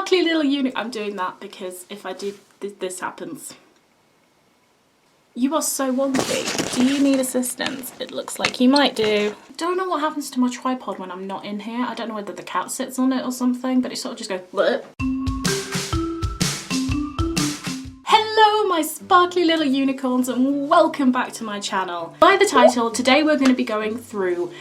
sparkly little unit. I'm doing that because if I do, this happens. You are so wonky. Do you need assistance? It looks like you might do. Don't know what happens to my tripod when I'm not in here. I don't know whether the cat sits on it or something, but it sort of just goes bleh. Hello my sparkly little unicorns and welcome back to my channel. By the title, today we're going to be going through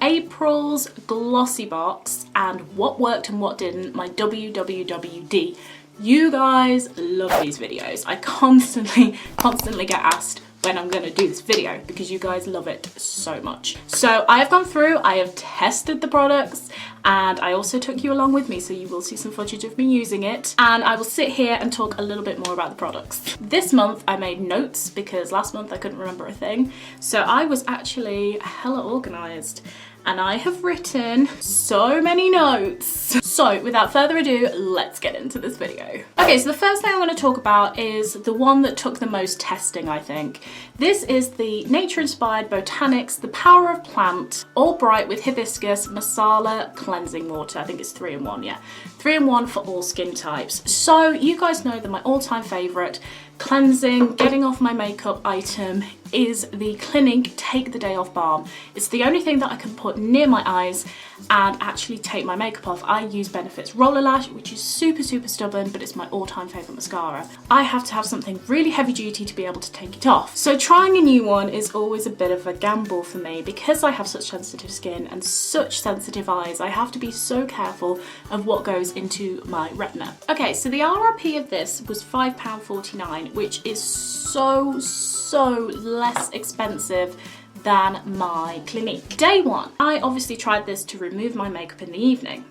April's Glossy Box and what worked and what didn't, my W.W.W.D. You guys love these videos. I constantly get asked when I'm gonna do this video because you guys love it so much. So I have gone through, I have tested the products, and I also took you along with me, so you will see some footage of me using it, and I will sit here and talk a little bit more about the products. This month I made notes because last month I couldn't remember a thing, so I was actually hella organised. And I have written so many notes. So without further ado, let's get into this video. Okay, so the first thing I want to talk about is the one that took the most testing, I think. This is the nature-inspired Botanics, The Power of Plant, All Bright with Hibiscus Masala Cleansing Water. I think it's 3-in-1, yeah. 3-in-1 for all skin types. So you guys know that my all-time favourite cleansing, getting off my makeup item is the Clinique Take the Day Off Balm. It's the only thing that I can put near my eyes and actually take my makeup off. I use Benefit's Roller Lash, which is super stubborn, but it's my all-time favourite mascara. I have to have something really heavy duty to be able to take it off. So trying a new one is always a bit of a gamble for me because I have such sensitive skin and such sensitive eyes. I have to be so careful of what goes into my retina. Okay, so the RRP of this was £5.49, which is so less expensive than my Clinique. Day one, I obviously tried this to remove my makeup in the evening.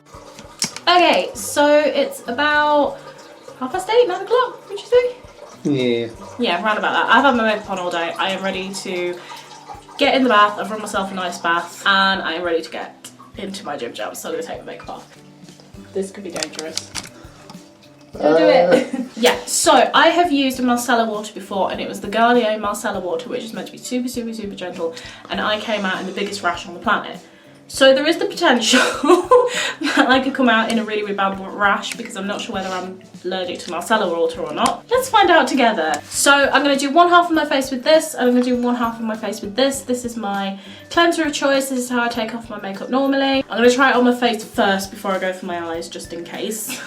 Okay, so it's about 8:30, 9 o'clock, would you say? Yeah. Yeah, around about that. I've had my makeup on all day. I am ready to get in the bath. I've run myself a nice bath and I am ready to get into my gym jam, so I'm gonna take my makeup off. This could be dangerous. Don't do it. Yeah, so I have used a micellar water before and it was the Garnier micellar water, which is meant to be super gentle, and I came out in the biggest rash on the planet. So there is the potential that I could come out in a really bad rash because I'm not sure whether I'm allergic to micellar water or not. Let's find out together. So I'm going to do one half of my face with this and I'm going to do one half of my face with this. This is my cleanser of choice. This is how I take off my makeup normally. I'm going to try it on my face first before I go for my eyes, just in case.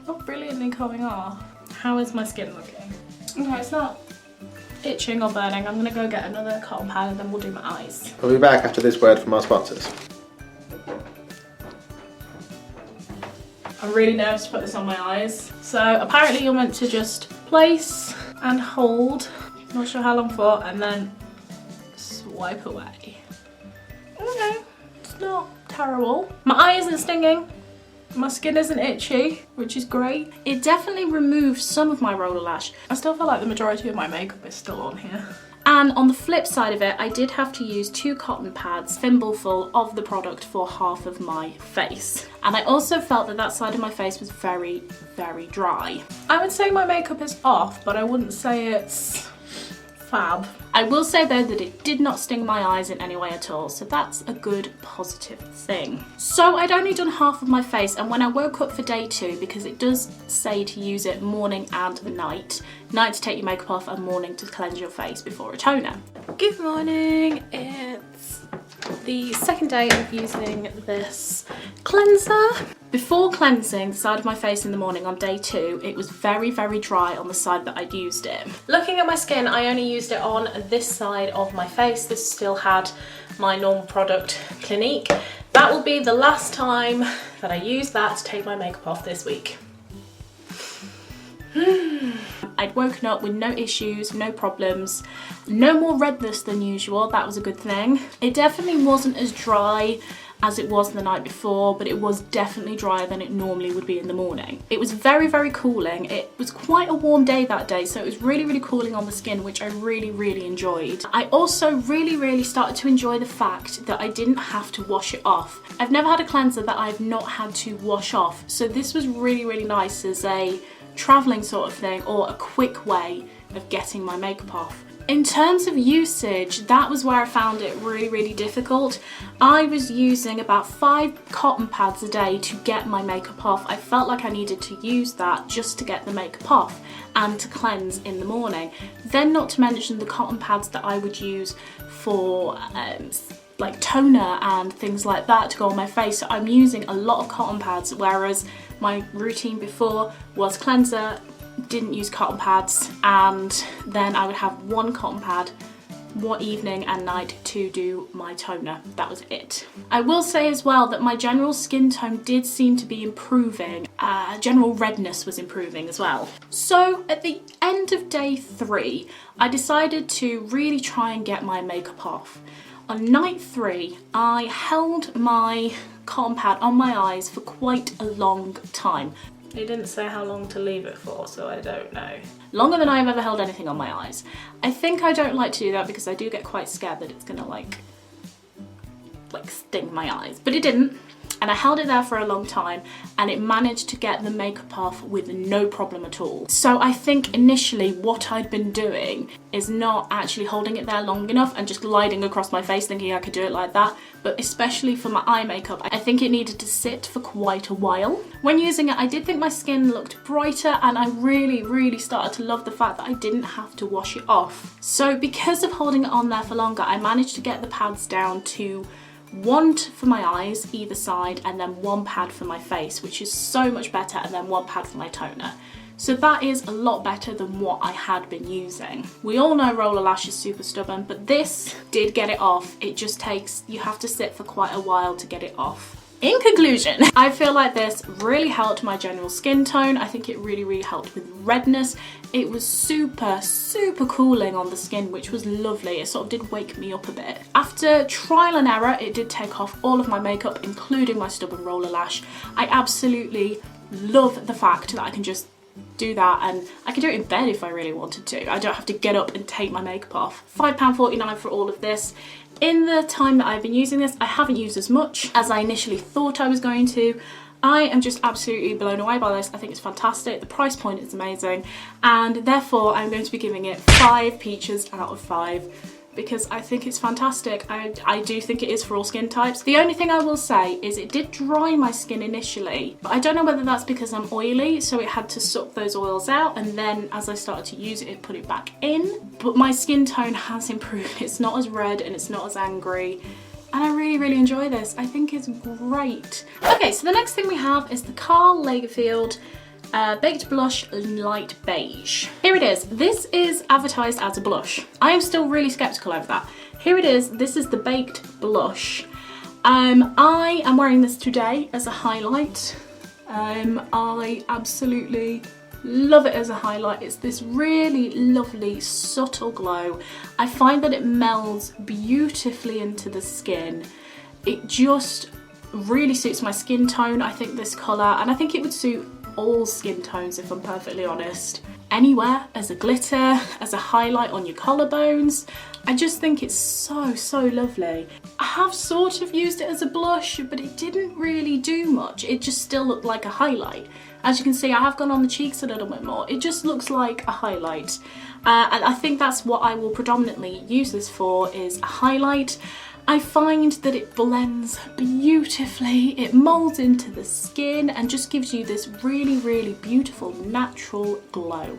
Not brilliantly coming off. How is my skin looking? Okay, it's not itching or burning. I'm gonna go get another cotton pad and then we'll do my eyes. We'll be back after this word from our sponsors. I'm really nervous to put this on my eyes. So apparently you're meant to just place and hold, not sure how long for, and then swipe away. Okay, it's not terrible. My eye isn't stinging. My skin isn't itchy, which is great. It definitely removed some of my roller lash. I still feel like the majority of my makeup is still on here. And on the flip side of it, I did have to use 2 cotton pads, thimbleful of the product for half of my face. And I also felt that that side of my face was very dry. I would say my makeup is off, but I wouldn't say it's fab. I will say though that it did not sting my eyes in any way at all, so that's a good positive thing. So I'd only done half of my face, and when I woke up for day 2, because it does say to use it morning and night to take your makeup off and morning to cleanse your face before a toner. Good morning, it's the second day of using this cleanser. Before cleansing the side of my face in the morning on day 2, it was very dry on the side that I'd used it. Looking at my skin, I only used it on this side of my face. This still had my normal product, Clinique. That will be the last time that I use that to take my makeup off this week. I'd woken up with no issues, no problems, no more redness than usual. That was a good thing. It definitely wasn't as dry as it was the night before, but it was definitely drier than it normally would be in the morning. It was very cooling. It was quite a warm day that day, so it was really cooling on the skin, which I really enjoyed. I also really started to enjoy the fact that I didn't have to wash it off. I've never had a cleanser that I've not had to wash off, so this was really nice as a traveling sort of thing or a quick way of getting my makeup off. In terms of usage, that was where I found it really difficult. I was using about 5 cotton pads a day to get my makeup off. I felt like I needed to use that just to get the makeup off and to cleanse in the morning. Then not to mention the cotton pads that I would use for like toner and things like that to go on my face. So I'm using a lot of cotton pads, whereas my routine before was cleanser, didn't use cotton pads, and then I would have 1 cotton pad one evening and night to do my toner. That was it. I will say as well that my general skin tone did seem to be improving. General redness was improving as well. So at the end of day 3, I decided to really try and get my makeup off. On night 3, I held my cotton pad on my eyes for quite a long time. It didn't say how long to leave it for, so I don't know. Longer than I've ever held anything on my eyes. I think I don't like to do that because I do get quite scared that it's gonna like sting my eyes, but it didn't. And I held it there for a long time and it managed to get the makeup off with no problem at all. So I think initially what I'd been doing is not actually holding it there long enough and just gliding across my face thinking I could do it like that. But especially for my eye makeup, I think it needed to sit for quite a while. When using it, I did think my skin looked brighter, and I really started to love the fact that I didn't have to wash it off. So because of holding it on there for longer, I managed to get the pads down to 1 for my eyes either side and then 1 pad for my face, which is so much better, and then 1 pad for my toner. So that is a lot better than what I had been using. We all know roller lash is super stubborn, but this did get it off. It just takes, you have to sit for quite a while to get it off. In conclusion, I feel like this really helped my general skin tone. I think it really helped with redness. It was super cooling on the skin, which was lovely. It sort of did wake me up a bit. After trial and error, it did take off all of my makeup, including my stubborn roller lash. I absolutely love the fact that I can just do that, and I can do it in bed if I really wanted to. I don't have to get up and take my makeup off. £5.49 for all of this. In the time that I've been using this, I haven't used as much as I initially thought I was going to. I am just absolutely blown away by this. I think it's fantastic. The price point is amazing, and therefore I'm going to be giving it 5 peaches out of 5 because I think it's fantastic. I do think it is for all skin types. The only thing I will say is it did dry my skin initially, but I don't know whether that's because I'm oily, so it had to suck those oils out, and then as I started to use it, it put it back in. But my skin tone has improved. It's not as red and it's not as angry. And I really enjoy this. I think it's great. Okay, so the next thing we have is the Karl Lagerfeld Baked Blush in Light Beige. Here it is. This is advertised as a blush. I am still really skeptical over that. Here it is. This is the Baked Blush. I am wearing this today as a highlight. I absolutely love it as a highlight. It's this really lovely subtle glow. I find that it melds beautifully into the skin. It just really suits my skin tone, I think, this colour, and I think it would suit all skin tones if I'm perfectly honest. Anywhere as a glitter, as a highlight on your collarbones. I just think it's so lovely. I have sort of used it as a blush, but it didn't really do much. It just still looked like a highlight. As you can see, I have gone on the cheeks a little bit more. It just looks like a highlight. And I think that's what I will predominantly use this for, is a highlight. I find that it blends beautifully, it molds into the skin and just gives you this really beautiful natural glow.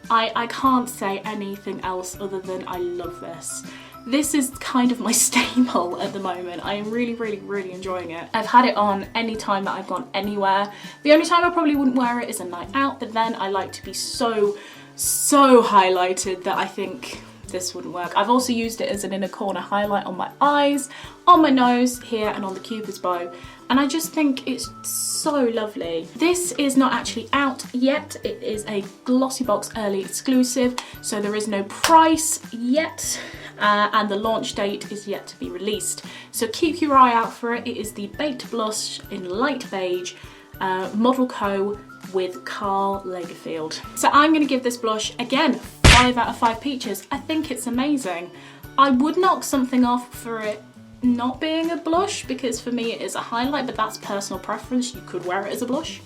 I can't say anything else other than I love this. This is kind of my staple at the moment. I am really enjoying it. I've had it on any time that I've gone anywhere. The only time I probably wouldn't wear it is a night out, but then I like to be so highlighted that I think this wouldn't work. I've also used it as an inner corner highlight on my eyes, on my nose here, and on the cupid's bow, and I just think it's so lovely. This is not actually out yet. It is a GLOSSYBOX early exclusive, so there is no price yet, and the launch date is yet to be released. So keep your eye out for it. It is the Baked Blush in Light Beige, Model Co with Karl Lagerfeld. So I'm going to give this blush, again, 5 out of 5 peaches. I think it's amazing. I would knock something off for it not being a blush, because for me it is a highlight, but that's personal preference. You could wear it as a blush.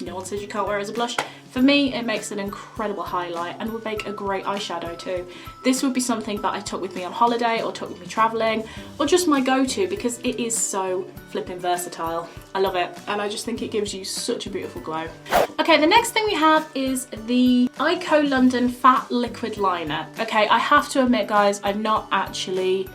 No one says you can't wear it as a blush. For me, it makes an incredible highlight and would make a great eyeshadow too. This would be something that I took with me on holiday or took with me traveling, or just my go-to because it is so flipping versatile. I love it, and I just think it gives you such a beautiful glow. Okay, the next thing we have is the Ico London Fat Liquid Liner. Okay, I have to admit, guys, I've not actually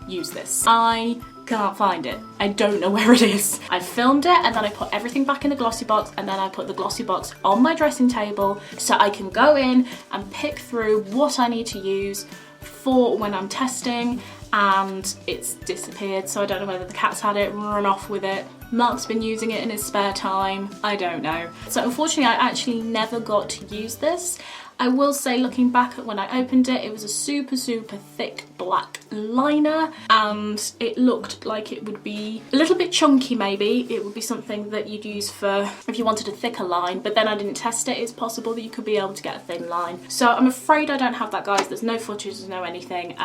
used this. I can't find it. I don't know where it is. I filmed it and then I put everything back in the glossy box, and then I put the glossy box on my dressing table so I can go in and pick through what I need to use for when I'm testing, and it's disappeared, so I don't know whether the cat's had it, run off with it. Mark's been using it in his spare time. I don't know. So unfortunately I actually never got to use this. I will say, looking back at when I opened it, it was a super thick black liner, and it looked like it would be a little bit chunky maybe. It would be something that you'd use for if you wanted a thicker line, but then I didn't test it. It's possible that you could be able to get a thin line. So I'm afraid I don't have that, guys. There's no footage, there's no anything.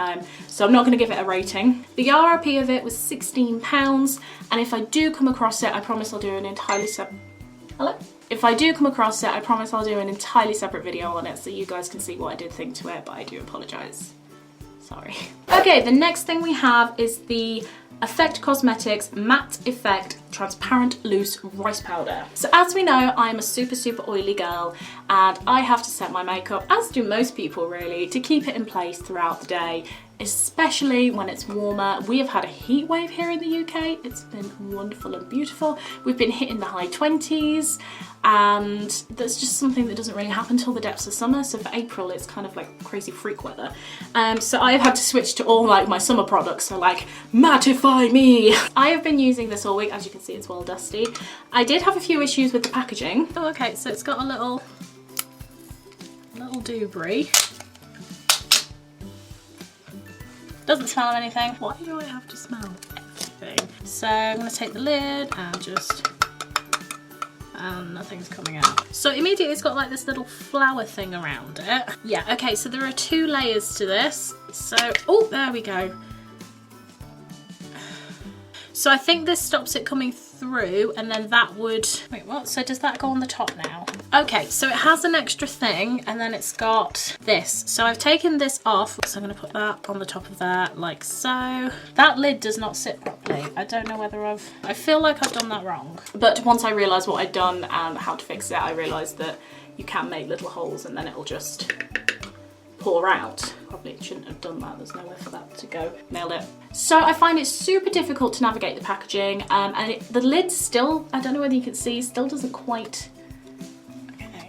So I'm not going to give it a rating. The RRP of it was £16, and if I do come across it, I promise I'll do an entirely separate... Hello? If I do come across it, I promise I'll do an entirely separate video on it so you guys can see what I did think to it, but I do apologise. Sorry. Okay, the next thing we have is the Effect Cosmetics Matte Effect Transparent Loose Rice Powder. So as we know, I'm a super oily girl, and I have to set my makeup, as do most people really, to keep it in place throughout the day, especially when it's warmer. We have had a heat wave here in the UK. It's been wonderful and beautiful. We've been hitting the high 20s, and that's just something that doesn't really happen till the depths of summer. So for April, it's kind of like crazy freak weather. So I've had to switch to all like my summer products, so like mattify me. I have been using this all week. As you can see, it's well dusty. I did have a few issues with the packaging. Oh, okay, so it's got a little doobry. Doesn't smell of anything. Why do I have to smell everything? So I'm going to take the lid and just... and nothing's coming out. So immediately it's got like this little flower thing around it. Yeah, okay, so there are 2 layers to this. So, oh, there we go. So I think this stops it coming through, and then that would... Wait, what? So does that go on the top now? Okay, so it has an extra thing, and then it's got this. So I've taken this off, so I'm going to put that on the top of that, like so. That lid does not sit properly. I don't know whether I feel like I've done that wrong. But once I realised what I'd done and how to fix it, I realised that you can make little holes and then it'll just pour out. Probably shouldn't have done that, there's nowhere for that to go. Nailed it. So I find it super difficult to navigate the packaging, and the lid still, I don't know whether you can see, still doesn't quite... Okay.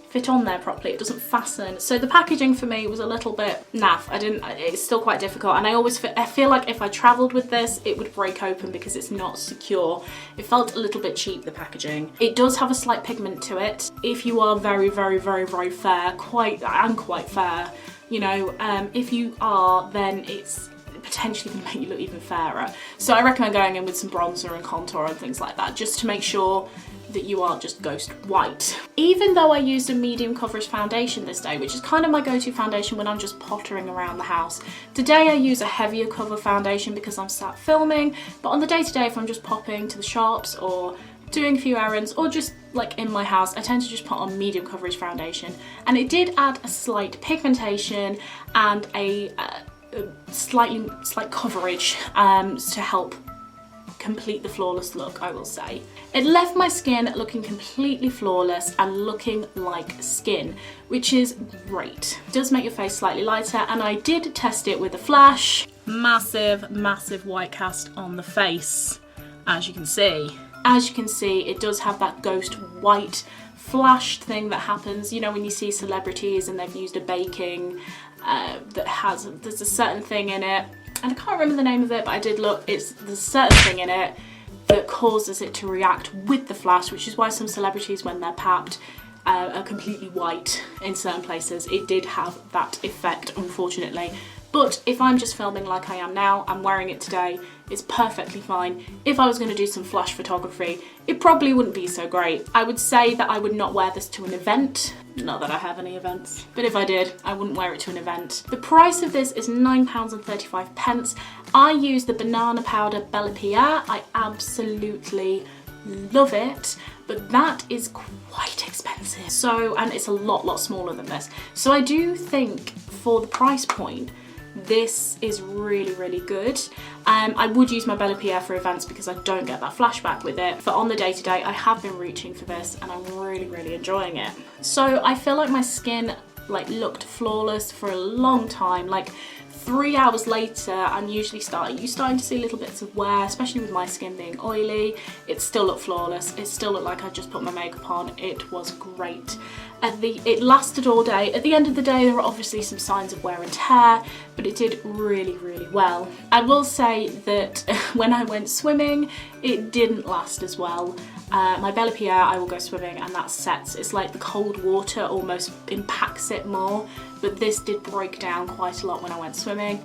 Fit on there properly, it doesn't fasten. So the packaging for me was a little bit naff. It's still quite difficult, and I feel like if I travelled with this, it would break open because it's not secure. It felt a little bit cheap, the packaging. It does have a slight pigment to it. If you are very fair, quite fair, you know, if you are, then it's potentially going to make you look even fairer. So I recommend going in with some bronzer and contour and things like that, just to make sure that you aren't just ghost white. Even though I used a medium coverage foundation this day, which is kind of my go-to foundation when I'm just pottering around the house, today I use a heavier cover foundation because I'm sat filming, but on the day-to-day, if I'm just popping to the shops or doing a few errands or just like in my house, I tend to just put on medium coverage foundation, and it did add a slight pigmentation and a slight coverage to help complete the flawless look, I will say. It left my skin looking completely flawless and looking like skin, which is great. It does make your face slightly lighter, and I did test it with a flash. Massive white cast on the face, as you can see. As you can see, it does have that ghost white flashed thing that happens, you know, when you see celebrities and they've used a baking there's a certain thing in it, and I can't remember the name of it, but I did look, there's a certain thing in it that causes it to react with the flash, which is why some celebrities, when they're papped, are completely white in certain places. It did have that effect, unfortunately. But if I'm just filming like I am now, I'm wearing it today, it's perfectly fine. If I was going to do some flash photography, it probably wouldn't be so great. I would say that I would not wear this to an event. Not that I have any events, but if I did, I wouldn't wear it to an event. The price of this is £9.35. I use the banana powder Bella Pierre. I absolutely love it, but that is quite expensive. So, and it's a lot smaller than this. So I do think for the price point, this is really good. I would use my Bella Pierre for events because I don't get that flashback with it. But on the day-to-day, I have been reaching for this and I'm really enjoying it. So I feel like my skin like looked flawless for a long time. Like 3 hours later, I'm usually starting to see little bits of wear, especially with my skin being oily. It still looked flawless. It still looked like I just put my makeup on. It was great. It lasted all day. At the end of the day, there were obviously some signs of wear and tear, but it did really well. I will say that when I went swimming, it didn't last as well. My Bella Pierre, I will go swimming and that sets. It's like the cold water almost impacts it more, but this did break down quite a lot when I went swimming.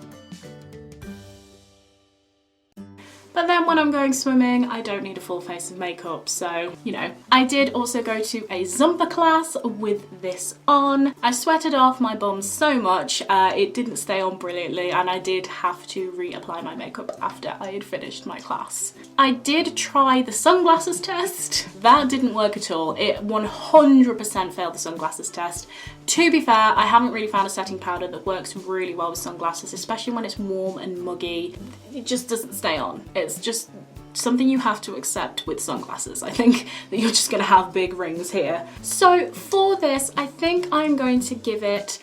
But then when I'm going swimming, I don't need a full face of makeup, so, you know. I did also go to a Zumba class with this on. I sweated off my bum so much, it didn't stay on brilliantly, and I did have to reapply my makeup after I had finished my class. I did try the sunglasses test. That didn't work at all. It 100% failed the sunglasses test. To be fair, I haven't really found a setting powder that works really well with sunglasses, especially when it's warm and muggy. It just doesn't stay on. It's just something you have to accept with sunglasses. I think that you're just gonna have big rings here. So for this, I think I'm going to give it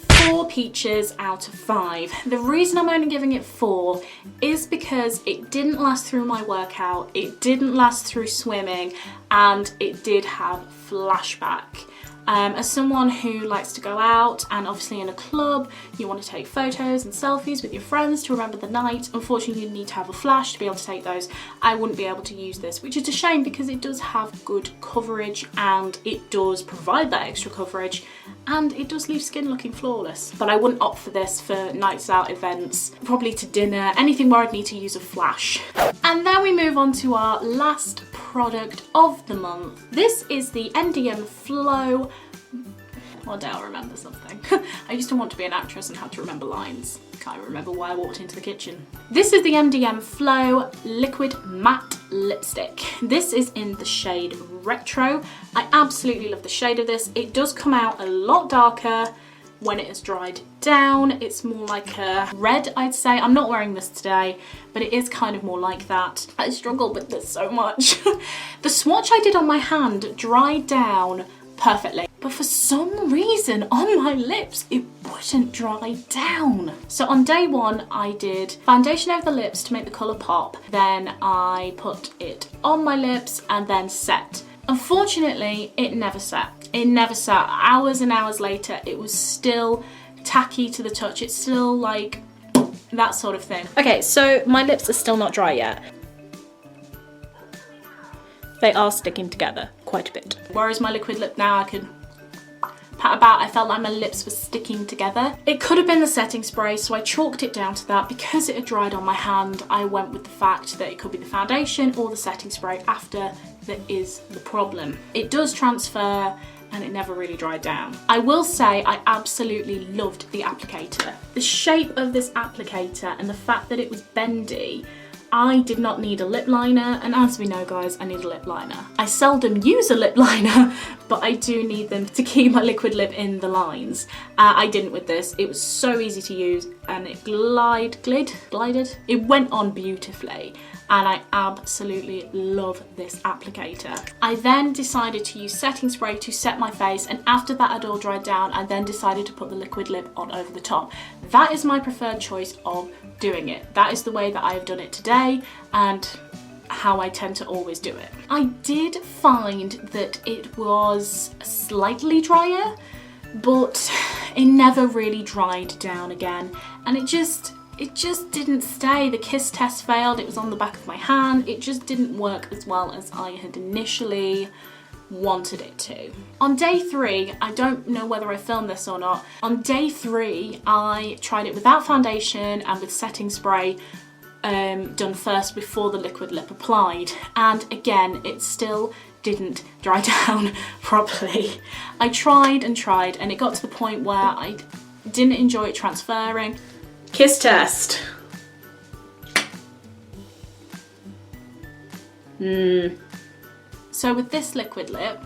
4 peaches out of 5. The reason I'm only giving it 4 is because it didn't last through my workout, it didn't last through swimming, and it did have flashback. As someone who likes to go out and obviously in a club, you want to take photos and selfies with your friends to remember the night. Unfortunately, you need to have a flash to be able to take those. I wouldn't be able to use this, which is a shame because it does have good coverage and it does provide that extra coverage and it does leave skin looking flawless. But I wouldn't opt for this for nights out, events, probably to dinner, anything where I'd need to use a flash. And then we move on to our last product of the month. This is the MDM Flow. One day I'll remember something. I used to want to be an actress and had to remember lines. Can't remember why I walked into the kitchen. This is the MDM Flow Liquid Matte Lipstick. This is in the shade Retro. I absolutely love the shade of this. It does come out a lot darker when it has dried down. It's more like a red, I'd say. I'm not wearing this today, but it is kind of more like that. I struggle with this so much. The swatch I did on my hand dried down perfectly, but for some reason on my lips it wouldn't dry down. So on day 1 I did foundation over the lips to make the colour pop, then I put it on my lips and then set. Unfortunately it never set. It never set. Hours and hours later it was still tacky to the touch. It's still like that sort of thing. Okay, so my lips are still not dry yet. They are sticking together quite a bit. Whereas my liquid lip now I can pat about, I felt like my lips were sticking together. It could have been the setting spray, so I chalked it down to that. Because it had dried on my hand, I went with the fact that it could be the foundation or the setting spray after that is the problem. It does transfer and it never really dried down. I will say I absolutely loved the applicator. The shape of this applicator and the fact that it was bendy, I did not need a lip liner, and as we know guys, I need a lip liner. I seldom use a lip liner, but I do need them to keep my liquid lip in the lines. I didn't with this. It was so easy to use and it glided. It went on beautifully and I absolutely love this applicator. I then decided to use setting spray to set my face, and after that had all dried down, I then decided to put the liquid lip on over the top. That is my preferred choice of doing it. That is the way that I have done it today and how I tend to always do it. I did find that it was slightly drier, but it never really dried down again, and it just didn't stay. The kiss test failed. It was on the back of my hand. It just didn't work as well as I had initially wanted it to. On day 3, I don't know whether I filmed this or not, on day 3 I tried it without foundation and with setting spray done first before the liquid lip applied, and again it still didn't dry down properly. I tried and tried and it got to the point where I didn't enjoy it transferring. Kiss test. So with this liquid lip,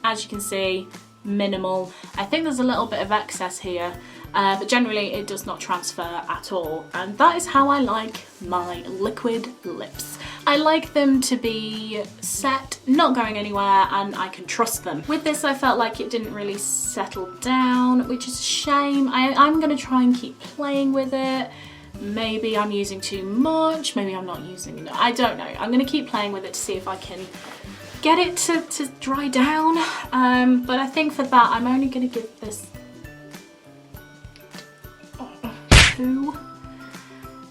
as you can see, minimal. I think there's a little bit of excess here, but generally it does not transfer at all. And that is how I like my liquid lips. I like them to be set, not going anywhere, and I can trust them. With this, I felt like it didn't really settle down, which is a shame. I'm gonna try and keep playing with it. Maybe I'm using too much, maybe I'm not using enough. I don't know. I'm gonna keep playing with it to see if I can get it to dry down. But I think for that, I'm only gonna give this 2.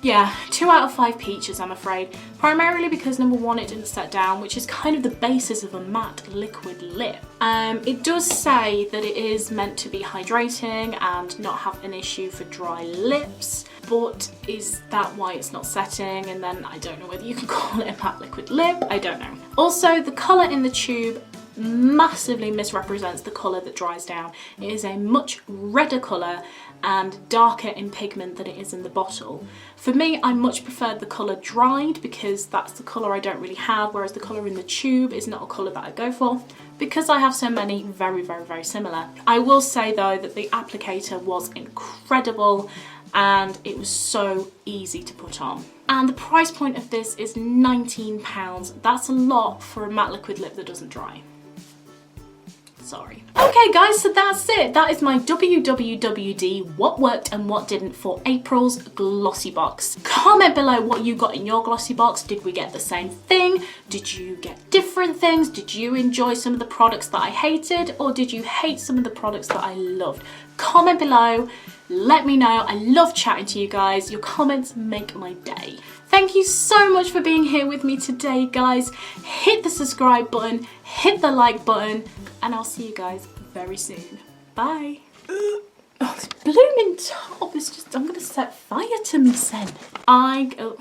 Yeah, 2 out of 5 peaches, I'm afraid. Primarily because number one, it didn't set down, which is kind of the basis of a matte liquid lip. It does say that it is meant to be hydrating and not have an issue for dry lips, but is that why it's not setting? And then I don't know whether you can call it a matte liquid lip, I don't know. Also, the colour in the tube massively misrepresents the colour that dries down. It is a much redder colour and darker in pigment than it is in the bottle. For me, I much preferred the colour dried because that's the colour I don't really have, whereas the colour in the tube is not a colour that I go for because I have so many very similar. I will say though that the applicator was incredible and it was so easy to put on. And the price point of this is £19. That's a lot for a matte liquid lip that doesn't dry. Sorry. Okay guys, so that's it. That is my W.W.W.D, what worked and what didn't for April's Glossy Box. Comment below what you got in your Glossy Box. Did we get the same thing? Did you get different things? Did you enjoy some of the products that I hated? Or did you hate some of the products that I loved? Comment below, let me know. I love chatting to you guys. Your comments make my day. Thank you so much for being here with me today, guys. Hit the subscribe button, hit the like button, and I'll see you guys very soon. Bye. Oh, this blooming top is just, I'm gonna set fire to me, Sen. Will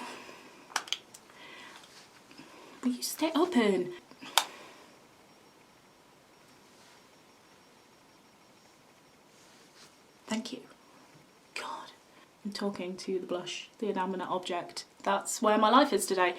you stay open? Thank you. God, I'm talking to the blush, the inanimate object. That's where my life is today.